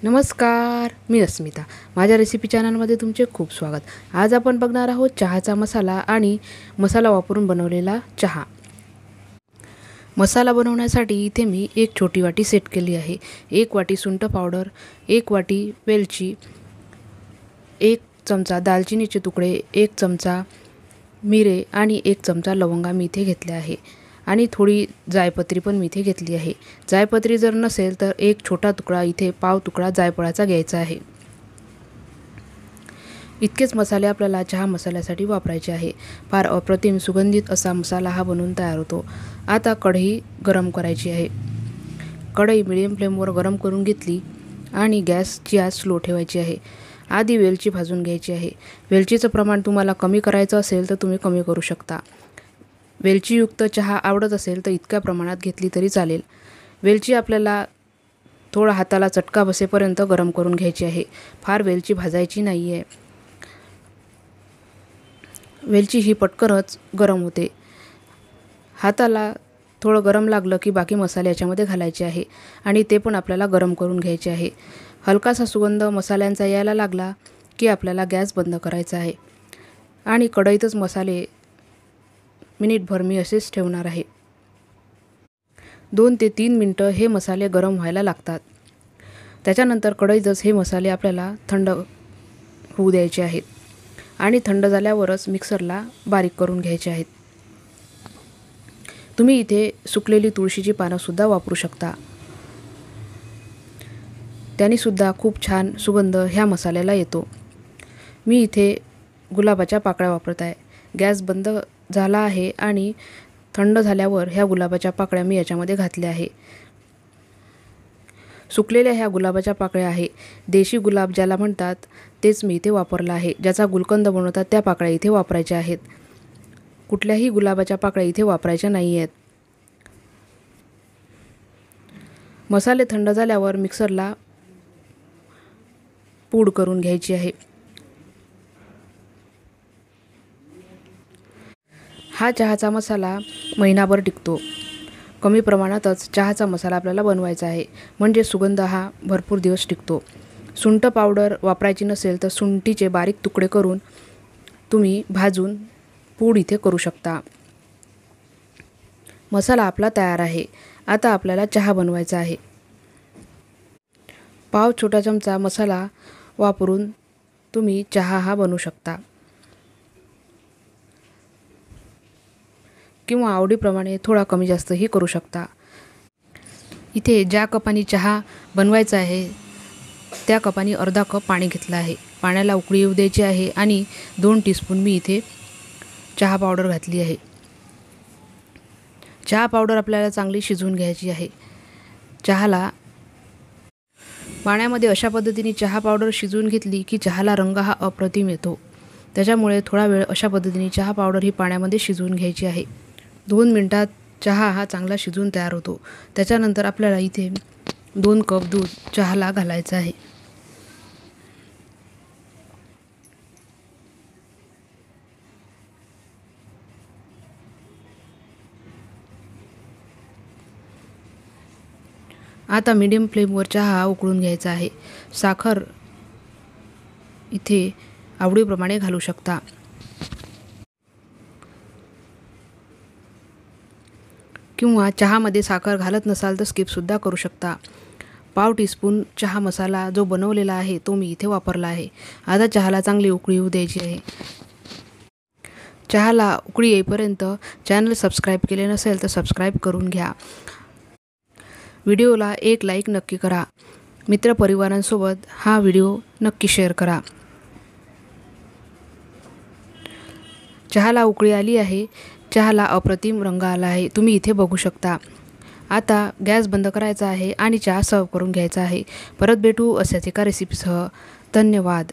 नमस्कार, मी अस्मिता. माझ्या रेसिपी चॅनलमध्ये तुमचे खूप स्वागत. आज आपण बघणार आहोत चहाचा मसाला आणि मसाला वापरून बनवलेला चहा. मसाला बनवण्यासाठी इथे मी एक छोटी वाटी सेट केली आहे. 1 वाटी सुंठ पावडर, 1 वाटी वेलची, 1 चमचा दालचिनीचे तुकडे, 1 चमचा मिरे आणि 1 चमचा लवंगा मी इथे घेतले आहे. आणि थोडी जायपत्री पण मी इथे घेतली आहे. जायपत्री जर नसेल तर एक छोटा तुकडा इथे पाव तुकडा जायफळाचा घ्यायचा आहे. इतकेच मसाले आपल्याला चहा मसाल्यासाठी वापरायचे आहे. फार अप्रतिम सुगंधित असा मसाला हा बनवून तयार होतो. आता कढई गरम करायची आहे. कढई मिडियम फ्लेमवर गरम करून घेतली आणि गॅसची आच स्लो ठेवायची आहे. आधी वेलची भाजून घ्यायची आहे. वेलचीचं प्रमाण तुम्हाला कमी करायचं असेल तर तुम्ही कमी करू शकता. वेलचीयुक्त चहा आवडत असेल तर इतक्या प्रमाणात घेतली तरी चालेल. वेलची आपल्याला थोडा हाताला चटका बसेपर्यंत गरम करून घ्यायची आहे. फार वेलची भाजायची नाही आहे. वेलची ही पटकनच गरम होते. हाताला थोडं गरम लागलं की बाकी मसाले याच्यामध्ये घालायचे आहे आणि ते पण आपल्याला गरम करून घ्यायचे आहे. हलकासा सुगंध मसाल्यांचा यायला लागला की आपल्याला गॅस बंद करायचा आहे आणि कढईतच मसाले मिनिटभर मी असेच ठेवणार आहे. 2 ते 3 मिनटं हे मसाले गरम व्हायला लागतात. त्याच्यानंतर कढईतच हे मसाले आपल्याला थंड होऊ द्यायचे आहेत आणि थंड झाल्यावरच मिक्सरला बारीक करून घ्यायचे आहेत. तुम्ही इथे सुकलेली तुळशीची पानंसुद्धा वापरू शकता. त्यानेसुद्धा खूप छान सुगंध ह्या मसाल्याला येतो. मी इथे गुलाबाच्या पाकळ्या वापरत आहे. गॅस बंद झाला आहे आणि थंड झाल्यावर ह्या गुलाबाच्या पाकळ्या मी याच्यामध्ये घातल्या आहे. सुकलेल्या ह्या गुलाबाच्या पाकळ्या आहे. देशी गुलाब ज्याला म्हणतात तेच मी इथे वापरला आहे. ज्याचा गुलकंद बनवतात त्या पाकळ्या इथे वापरायच्या आहेत. कुठल्याही गुलाबाच्या पाकळ्या इथे वापरायच्या नाही आहेत. मसाले थंड झाल्यावर मिक्सरला पूड करून घ्यायची आहे. हा चहाचा मसाला महिनाभर टिकतो. कमी प्रमाणातच चहाचा मसाला आपल्याला बनवायचा आहे म्हणजे सुगंध हा भरपूर दिवस टिकतो. सुंठ पावडर वापरायची नसेल तर सुंठीचे बारीक तुकडे करून तुम्ही भाजून पूड इथे करू शकता. मसाला आपला तयार आहे. आता आपल्याला चहा बनवायचा आहे. पाव छोटा चमचा मसाला वापरून तुम्ही चहा हा बनवू शकता किंवा आवडीप्रमाणे थोडा कमी जास्तही करू शकता. इथे ज्या कपाने चहा बनवायचा आहे त्या कपाने अर्धा कप पाणी घेतलं आहे. पाण्याला उकळी येऊ द्यायची आहे आणि 2 टीस्पून मी इथे चहा पावडर घातली आहे. चहा पावडर आपल्याला चांगली शिजवून घ्यायची आहे. चहाला पाण्यामध्ये अशा पद्धतीने चहा पावडर शिजवून घेतली की चहाला रंग हा अप्रतिम येतो. त्याच्यामुळे थोडा वेळ अशा पद्धतीने चहा पावडर ही पाण्यामध्ये शिजवून घ्यायची आहे. 2 मिनटात चहा हा चांगला शिजून तयार होतो. त्याच्यानंतर आपल्याला इथे 2 कप दूध चहाला घालायचं आहे. आता मीडियम फ्लेमवर चहा उकळून घ्यायचा आहे. साखर इथे आवडीप्रमाणे घालू शकता. किंवा चहामध्ये साखर घालत नसाल तर स्किपसुद्धा करू शकता. पाव टीस्पून चहा मसाला जो बनवलेला आहे तो मी इथे वापरला आहे. आता चहाला चांगली उकळी येऊ द्यायची आहे. चहाला उकळी येईपर्यंत चॅनल सबस्क्राईब केले नसेल तर सबस्क्राईब करून घ्या. व्हिडिओला एक लाईक नक्की करा. मित्रपरिवारांसोबत हा व्हिडिओ नक्की शेअर करा. चहाला उकळी आली आहे. चहाला अप्रतिम रंग आला आहे. तुम्ही इथे बघू शकता. आता गॅस बंद करायचा आहे आणि चहा सर्व करून घ्यायचा आहे. परत भेटू अशाच एका रेसिपीसह. धन्यवाद.